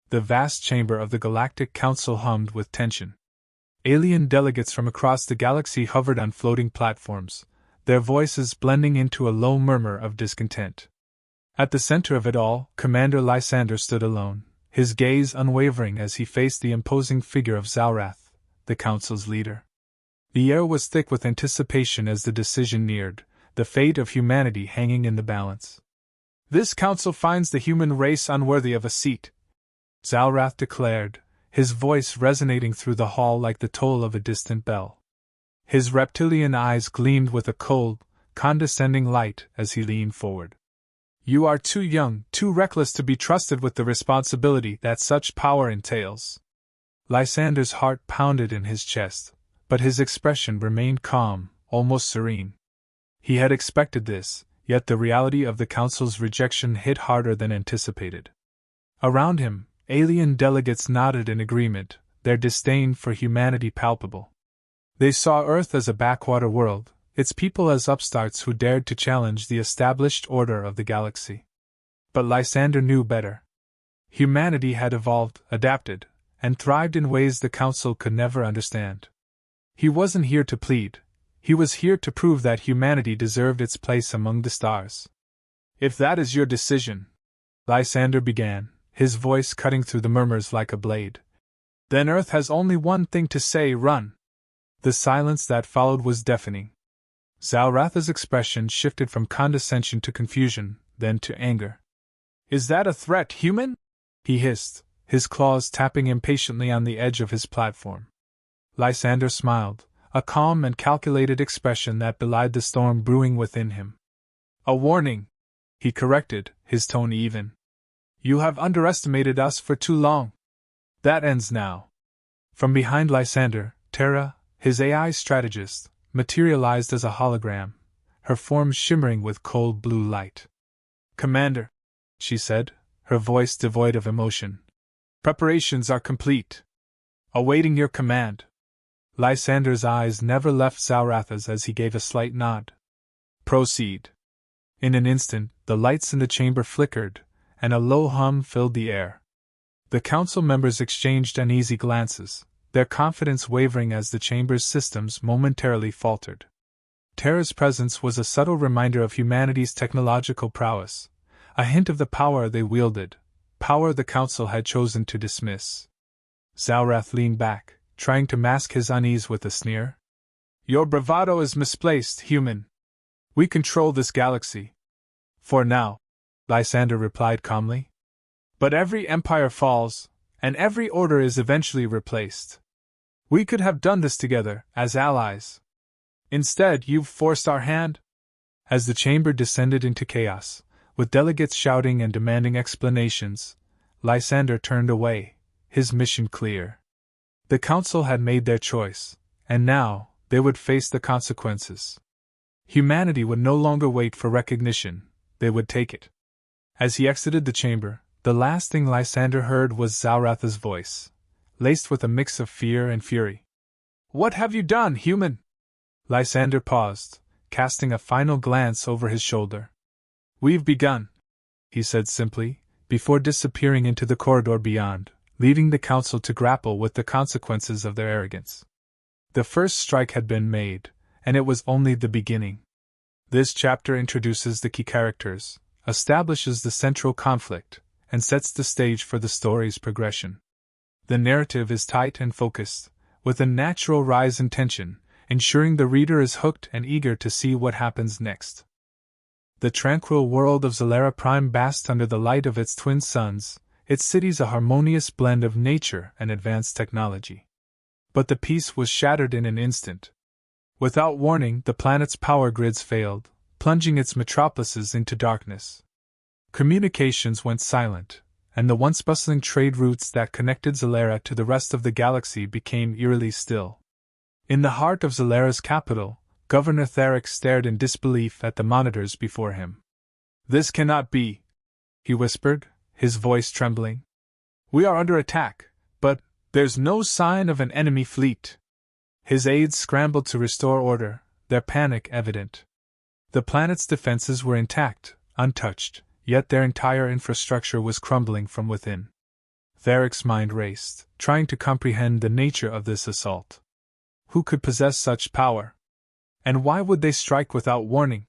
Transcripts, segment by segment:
The vast chamber of the Galactic Council hummed with tension. Alien delegates from across the galaxy hovered on floating platforms, their voices blending into a low murmur of discontent. At the center of it all, Commander Lysander stood alone, his gaze unwavering as he faced the imposing figure of Zalrath, the Council's leader. The air was thick with anticipation as the decision neared, the fate of humanity hanging in the balance. "This Council finds the human race unworthy of a seat," Zalrath declared, his voice resonating through the hall like the toll of a distant bell. His reptilian eyes gleamed with a cold, condescending light as he leaned forward. "You are too young, too reckless to be trusted with the responsibility that such power entails." Lysander's heart pounded in his chest, but his expression remained calm, almost serene. He had expected this, yet the reality of the Council's rejection hit harder than anticipated. Around him, alien delegates nodded in agreement, their disdain for humanity palpable. They saw Earth as a backwater world, its people as upstarts who dared to challenge the established order of the galaxy. But Lysander knew better. Humanity had evolved, adapted, and thrived in ways the Council could never understand. He wasn't here to plead. He was here to prove that humanity deserved its place among the stars. "If that is your decision," Lysander began, his voice cutting through the murmurs like a blade, "then Earth has only one thing to say: run." The silence that followed was deafening. Zalrath's expression shifted from condescension to confusion, then to anger. "Is that a threat, human?" he hissed, his claws tapping impatiently on the edge of his platform. Lysander smiled, a calm and calculated expression that belied the storm brewing within him. "A warning," he corrected, his tone even. "You have underestimated us for too long. That ends now." From behind Lysander, Terra, his AI strategist, materialized as a hologram, her form shimmering with cold blue light. "Commander," she said, her voice devoid of emotion, "preparations are complete. Awaiting your command." Lysander's eyes never left Zalrath's as he gave a slight nod. "Proceed." In an instant, the lights in the chamber flickered, and a low hum filled the air. The Council members exchanged uneasy glances, their confidence wavering as the chamber's systems momentarily faltered. Terra's presence was a subtle reminder of humanity's technological prowess, a hint of the power they wielded, power the Council had chosen to dismiss. Zalrath leaned back, trying to mask his unease with a sneer. "Your bravado is misplaced, human. We control this galaxy. For now," Lysander replied calmly. "But every empire falls, and every order is eventually replaced. We could have done this together, as allies. Instead, you've forced our hand." As the chamber descended into chaos, with delegates shouting and demanding explanations, Lysander turned away, his mission clear. The Council had made their choice, and now they would face the consequences. Humanity would no longer wait for recognition, they would take it. As he exited the chamber, the last thing Lysander heard was Zalrath's voice, laced with a mix of fear and fury. "What have you done, human?" Lysander paused, casting a final glance over his shoulder. "We've begun," he said simply, before disappearing into the corridor beyond, leaving the Council to grapple with the consequences of their arrogance. The first strike had been made, and it was only the beginning. This chapter introduces the key characters, establishes the central conflict, and sets the stage for the story's progression. The narrative is tight and focused, with a natural rise in tension, ensuring the reader is hooked and eager to see what happens next. The tranquil world of Zalera Prime basked under the light of its twin suns, its cities a harmonious blend of nature and advanced technology. But the peace was shattered in an instant. Without warning, the planet's power grids failed, plunging its metropolises into darkness. Communications went silent, and the once bustling trade routes that connected Zalera to the rest of the galaxy became eerily still. In the heart of Zalera's capital, Governor Theric stared in disbelief at the monitors before him. "This cannot be," he whispered, his voice trembling. "We are under attack, but there's no sign of an enemy fleet." His aides scrambled to restore order, their panic evident. The planet's defenses were intact, untouched, yet their entire infrastructure was crumbling from within. Tharic's mind raced, trying to comprehend the nature of this assault. Who could possess such power? And why would they strike without warning?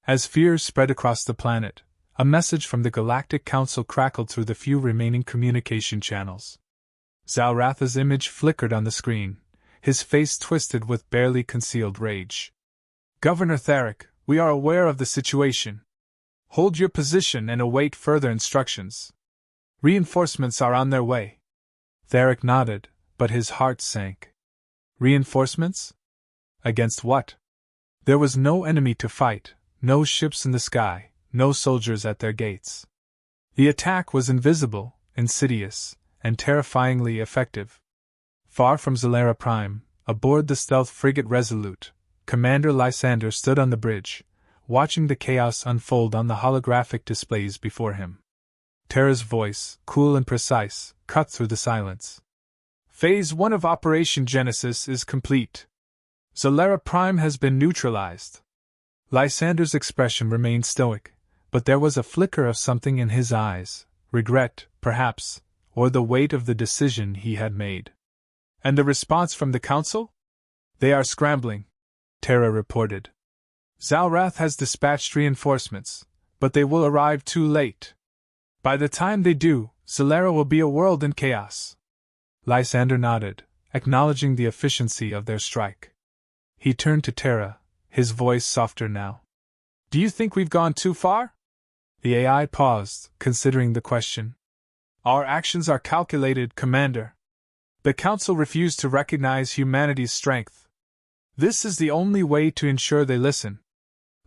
As fears spread across the planet, a message from the Galactic Council crackled through the few remaining communication channels. Zalratha's image flickered on the screen, his face twisted with barely concealed rage. Governor Tharic, we are aware of the situation. Hold your position and await further instructions. Reinforcements are on their way. Tharic nodded, but his heart sank. Reinforcements? Against what? There was no enemy to fight, no ships in the sky, no soldiers at their gates. The attack was invisible, insidious, and terrifyingly effective. Far from Zalera Prime, aboard the stealth frigate Resolute, Commander Lysander stood on the bridge, watching the chaos unfold on the holographic displays before him. Terra's voice, cool and precise, cut through the silence. Phase 1 of Operation Genesis is complete. Zalera Prime has been neutralized. Lysander's expression remained stoic, but there was a flicker of something in his eyes, regret, perhaps, or the weight of the decision he had made. And the response from the Council? They are scrambling, Terra reported. Zalrath has dispatched reinforcements, but they will arrive too late. By the time they do, Zalera will be a world in chaos. Lysander nodded, acknowledging the efficiency of their strike. He turned to Terra, his voice softer now. Do you think we've gone too far? The AI paused, considering the question. Our actions are calculated, Commander. The Council refused to recognize humanity's strength. This is the only way to ensure they listen.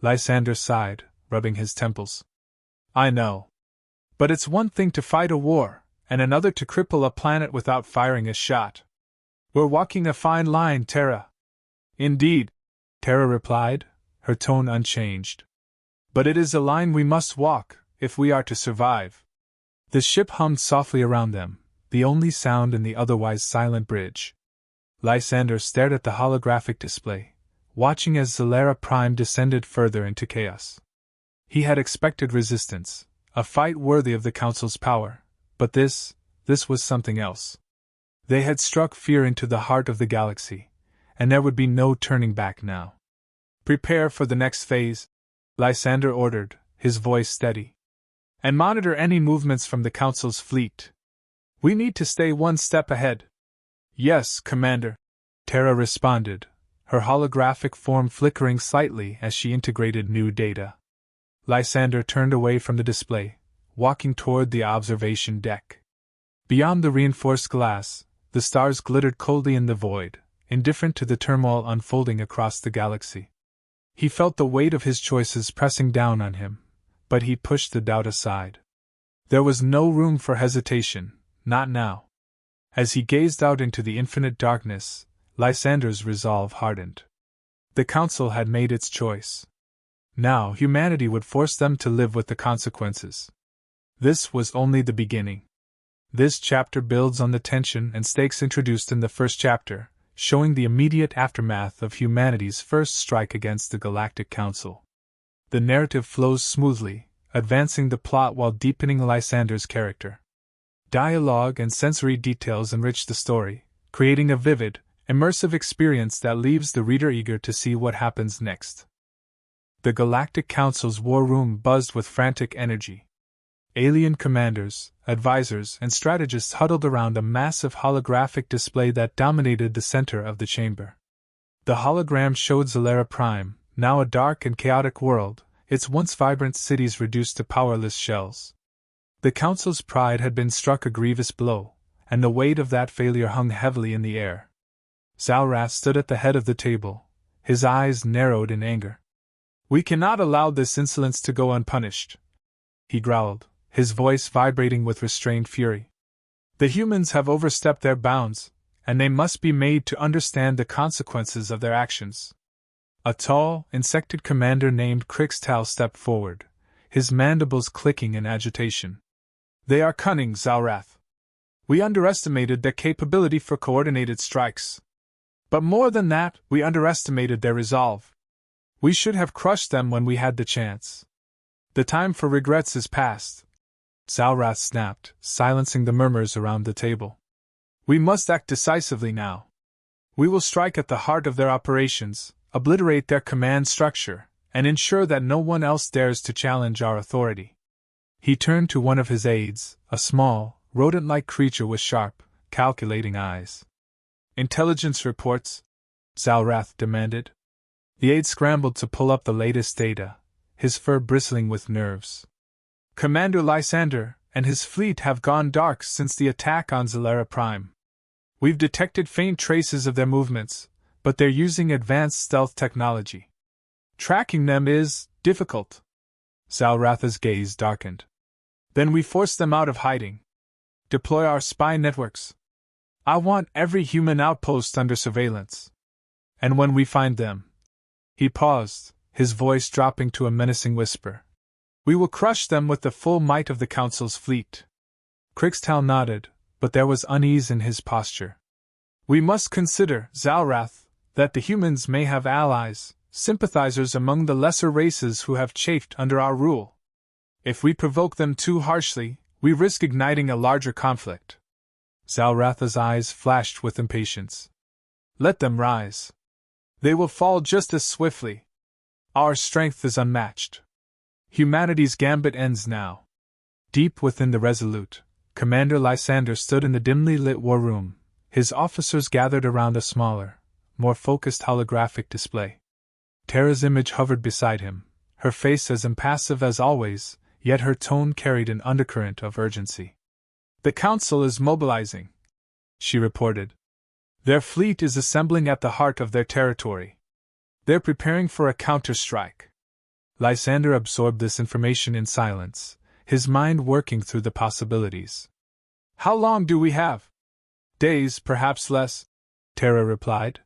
Lysander sighed, rubbing his temples. I know. But it's one thing to fight a war, and another to cripple a planet without firing a shot. We're walking a fine line, Terra. Indeed, Terra replied, her tone unchanged. But it is a line we must walk, if we are to survive. The ship hummed softly around them, the only sound in the otherwise silent bridge. Lysander stared at the holographic display, watching as Zalera Prime descended further into chaos. He had expected resistance, a fight worthy of the Council's power, but this was something else. They had struck fear into the heart of the galaxy, and there would be no turning back now. Prepare for the next phase, Lysander ordered, his voice steady. And monitor any movements from the Council's fleet. We need to stay one step ahead. Yes, Commander, Terra responded, her holographic form flickering slightly as she integrated new data. Lysander turned away from the display, walking toward the observation deck. Beyond the reinforced glass, the stars glittered coldly in the void, indifferent to the turmoil unfolding across the galaxy. He felt the weight of his choices pressing down on him, but he pushed the doubt aside. There was no room for hesitation, not now. As he gazed out into the infinite darkness, Lysander's resolve hardened. The Council had made its choice. Now humanity would force them to live with the consequences. This was only the beginning. This chapter builds on the tension and stakes introduced in the first chapter, showing the immediate aftermath of humanity's first strike against the Galactic Council. The narrative flows smoothly, advancing the plot while deepening Lysander's character. Dialogue and sensory details enrich the story, creating a vivid, immersive experience that leaves the reader eager to see what happens next. The Galactic Council's war room buzzed with frantic energy. Alien commanders, advisors, and strategists huddled around a massive holographic display that dominated the center of the chamber. The hologram showed Zalera Prime, now a dark and chaotic world, its once vibrant cities reduced to powerless shells. The Council's pride had been struck a grievous blow, and the weight of that failure hung heavily in the air. Zalrath stood at the head of the table, his eyes narrowed in anger. We cannot allow this insolence to go unpunished, he growled, his voice vibrating with restrained fury. The humans have overstepped their bounds, and they must be made to understand the consequences of their actions. A tall, insected commander named Crixtal stepped forward, his mandibles clicking in agitation. They are cunning, Zalrath. We underestimated their capability for coordinated strikes. But more than that, we underestimated their resolve. We should have crushed them when we had the chance. The time for regrets is past. Zalrath snapped, silencing the murmurs around the table. We must act decisively now. We will strike at the heart of their operations, obliterate their command structure, and ensure that no one else dares to challenge our authority. He turned to one of his aides, a small, rodent-like creature with sharp, calculating eyes. Intelligence reports? Zalrath demanded. The aide scrambled to pull up the latest data, his fur bristling with nerves. Commander Lysander and his fleet have gone dark since the attack on Zalera Prime. We've detected faint traces of their movements, but they're using advanced stealth technology. Tracking them is difficult. Zalrath's gaze darkened. Then we force them out of hiding. Deploy our spy networks. I want every human outpost under surveillance. And when we find them... He paused, his voice dropping to a menacing whisper. We will crush them with the full might of the Council's fleet. Krixtal nodded, but there was unease in his posture. We must consider, Zalrath, that the humans may have allies, sympathizers among the lesser races who have chafed under our rule. If we provoke them too harshly, we risk igniting a larger conflict. Zalrath's eyes flashed with impatience. Let them rise. They will fall just as swiftly. Our strength is unmatched. Humanity's gambit ends now. Deep within the Resolute, Commander Lysander stood in the dimly lit war room, his officers gathered around a smaller, more focused holographic display. Terra's image hovered beside him, her face as impassive as always, yet her tone carried an undercurrent of urgency. The Council is mobilizing, she reported. Their fleet is assembling at the heart of their territory. They're preparing for a counter-strike. Lysander absorbed this information in silence, his mind working through the possibilities. How long do we have? Days, perhaps less, Terra replied.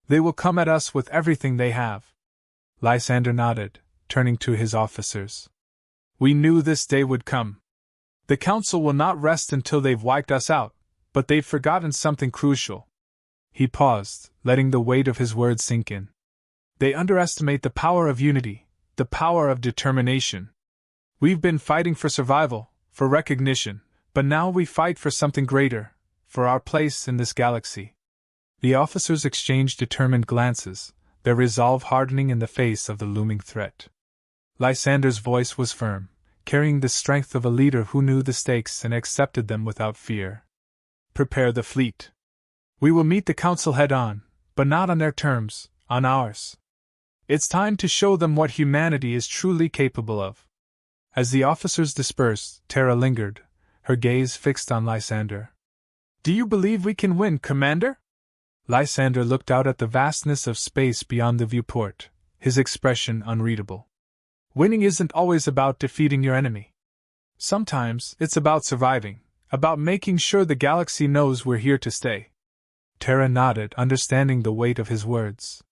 They will come at us with everything they have. Lysander nodded, turning to his officers. We knew this day would come. The Council will not rest until they've wiped us out, but they've forgotten something crucial. He paused, letting the weight of his words sink in. They underestimate the power of unity, the power of determination. We've been fighting for survival, for recognition, but now we fight for something greater, for our place in this galaxy. The officers exchanged determined glances, their resolve hardening in the face of the looming threat. Lysander's voice was firm, carrying the strength of a leader who knew the stakes and accepted them without fear. Prepare the fleet. We will meet the Council head-on, but not on their terms, on ours. It's time to show them what humanity is truly capable of. As the officers dispersed, Terra lingered, her gaze fixed on Lysander. Do you believe we can win, Commander? Lysander looked out at the vastness of space beyond the viewport, his expression unreadable. Winning isn't always about defeating your enemy. Sometimes it's about surviving, about making sure the galaxy knows we're here to stay. Terra nodded, understanding the weight of his words.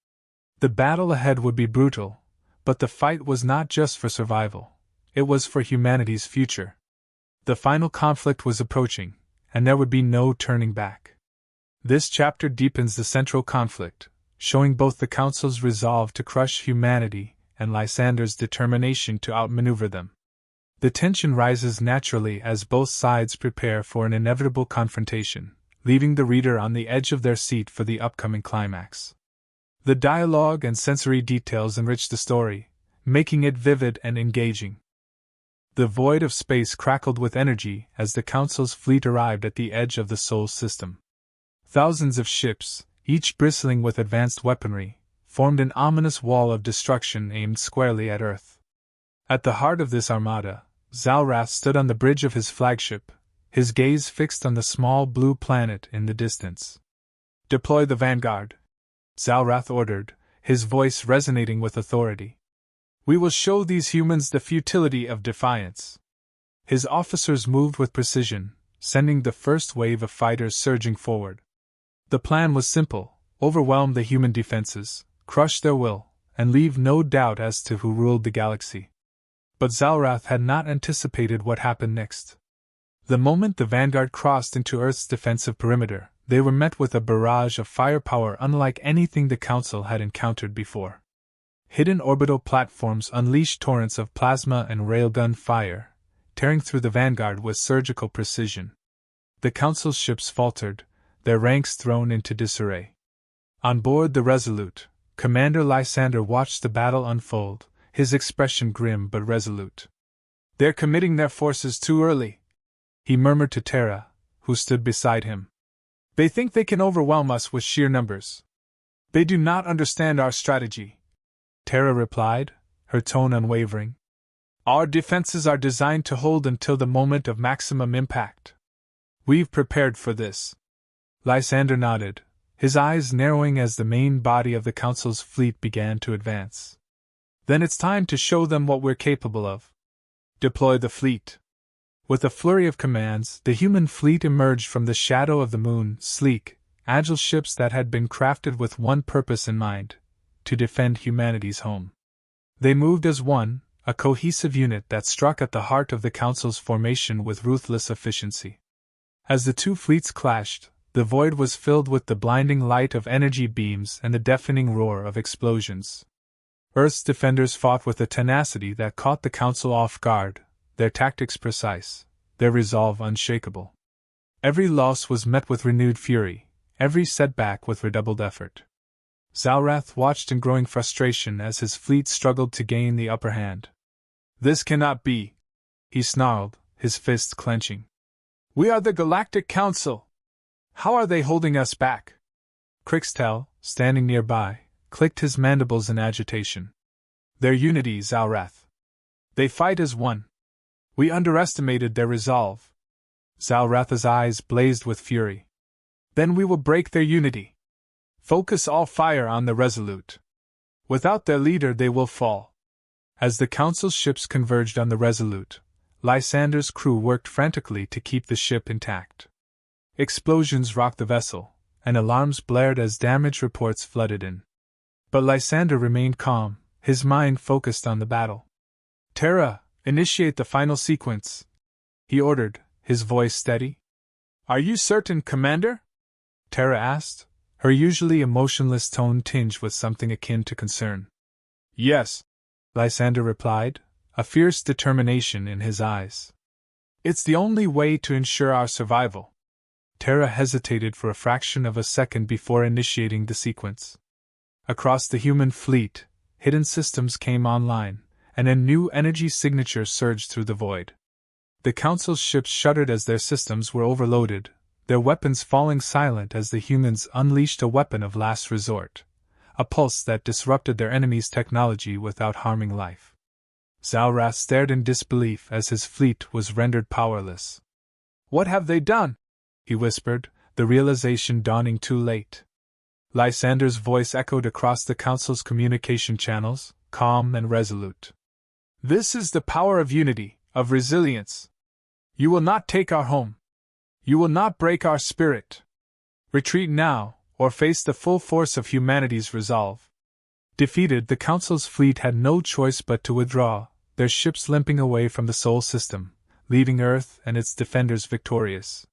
The battle ahead would be brutal, but the fight was not just for survival. It was for humanity's future. The final conflict was approaching, and there would be no turning back. This chapter deepens the central conflict, showing both the Council's resolve to crush humanity and Lysander's determination to outmaneuver them. The tension rises naturally as both sides prepare for an inevitable confrontation, leaving the reader on the edge of their seat for the upcoming climax. The dialogue and sensory details enrich the story, making it vivid and engaging. The void of space crackled with energy as the Council's fleet arrived at the edge of the Sol system. Thousands of ships, each bristling with advanced weaponry, formed an ominous wall of destruction aimed squarely at Earth. At the heart of this armada, Zalrath stood on the bridge of his flagship, his gaze fixed on the small blue planet in the distance. Deploy the vanguard, Zalrath ordered, his voice resonating with authority. We will show these humans the futility of defiance. His officers moved with precision, sending the first wave of fighters surging forward. The plan was simple: overwhelm the human defenses, crush their will, and leave no doubt as to who ruled the galaxy. But Zalrath had not anticipated what happened next. The moment the vanguard crossed into Earth's defensive perimeter, they were met with a barrage of firepower unlike anything the Council had encountered before. Hidden orbital platforms unleashed torrents of plasma and railgun fire, tearing through the vanguard with surgical precision. The Council's ships faltered, their ranks thrown into disarray. On board the Resolute, Commander Lysander watched the battle unfold, his expression grim but resolute. "They're committing their forces too early," he murmured to Terra, who stood beside him. "They think they can overwhelm us with sheer numbers. They do not understand our strategy," Terra replied, her tone unwavering. "Our defenses are designed to hold until the moment of maximum impact. We've prepared for this." Lysander nodded, his eyes narrowing as the main body of the Council's fleet began to advance. "Then it's time to show them what we're capable of. Deploy the fleet." With a flurry of commands, the human fleet emerged from the shadow of the moon, sleek, agile ships that had been crafted with one purpose in mind: to defend humanity's home. They moved as one, a cohesive unit that struck at the heart of the Council's formation with ruthless efficiency. As the two fleets clashed, the void was filled with the blinding light of energy beams and the deafening roar of explosions. Earth's defenders fought with a tenacity that caught the Council off guard, their tactics precise, their resolve unshakable. Every loss was met with renewed fury, every setback with redoubled effort. Zalrath watched in growing frustration as his fleet struggled to gain the upper hand. "This cannot be," he snarled, his fists clenching. "We are the Galactic Council. How are they holding us back?" Crixtel, standing nearby, clicked his mandibles in agitation. "Their unity, Zalrath. They fight as one. We underestimated their resolve." Zalrath's eyes blazed with fury. "Then we will break their unity. Focus all fire on the Resolute. Without their leader they will fall." As the Council's ships converged on the Resolute, Lysander's crew worked frantically to keep the ship intact. Explosions rocked the vessel, and alarms blared as damage reports flooded in. But Lysander remained calm, his mind focused on the battle. "Terra, initiate the final sequence," he ordered, his voice steady. "Are you certain, Commander?" Terra asked, her usually emotionless tone tinged with something akin to concern. "Yes," Lysander replied, a fierce determination in his eyes. "It's the only way to ensure our survival." Terra hesitated for a fraction of a second before initiating the sequence. Across the human fleet, hidden systems came online, and a new energy signature surged through the void. The Council's ships shuddered as their systems were overloaded, their weapons falling silent as the humans unleashed a weapon of last resort, a pulse that disrupted their enemy's technology without harming life. Zalrath stared in disbelief as his fleet was rendered powerless. "What have they done?" he whispered, the realization dawning too late. Lysander's voice echoed across the Council's communication channels, calm and resolute. "This is the power of unity, of resilience. You will not take our home. You will not break our spirit. Retreat now, or face the full force of humanity's resolve." Defeated, the Council's fleet had no choice but to withdraw, their ships limping away from the Sol system, leaving Earth and its defenders victorious.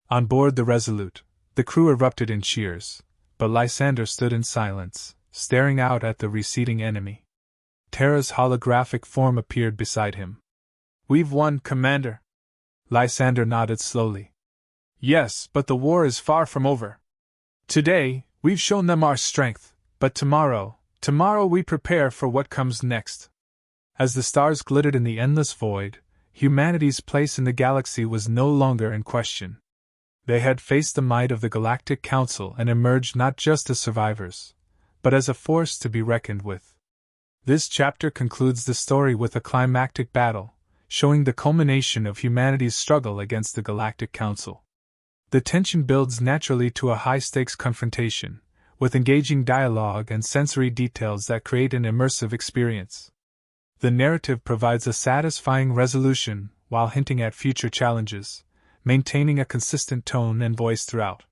On board the Resolute, the crew erupted in cheers, but Lysander stood in silence, staring out at the receding enemy. Terra's holographic form appeared beside him. "We've won, Commander." Lysander nodded slowly. "Yes, but the war is far from over. Today, we've shown them our strength, but tomorrow we prepare for what comes next." As the stars glittered in the endless void, humanity's place in the galaxy was no longer in question. They had faced the might of the Galactic Council and emerged not just as survivors, but as a force to be reckoned with. This chapter concludes the story with a climactic battle, showing the culmination of humanity's struggle against the Galactic Council. The tension builds naturally to a high-stakes confrontation, with engaging dialogue and sensory details that create an immersive experience. The narrative provides a satisfying resolution while hinting at future challenges, maintaining a consistent tone and voice throughout.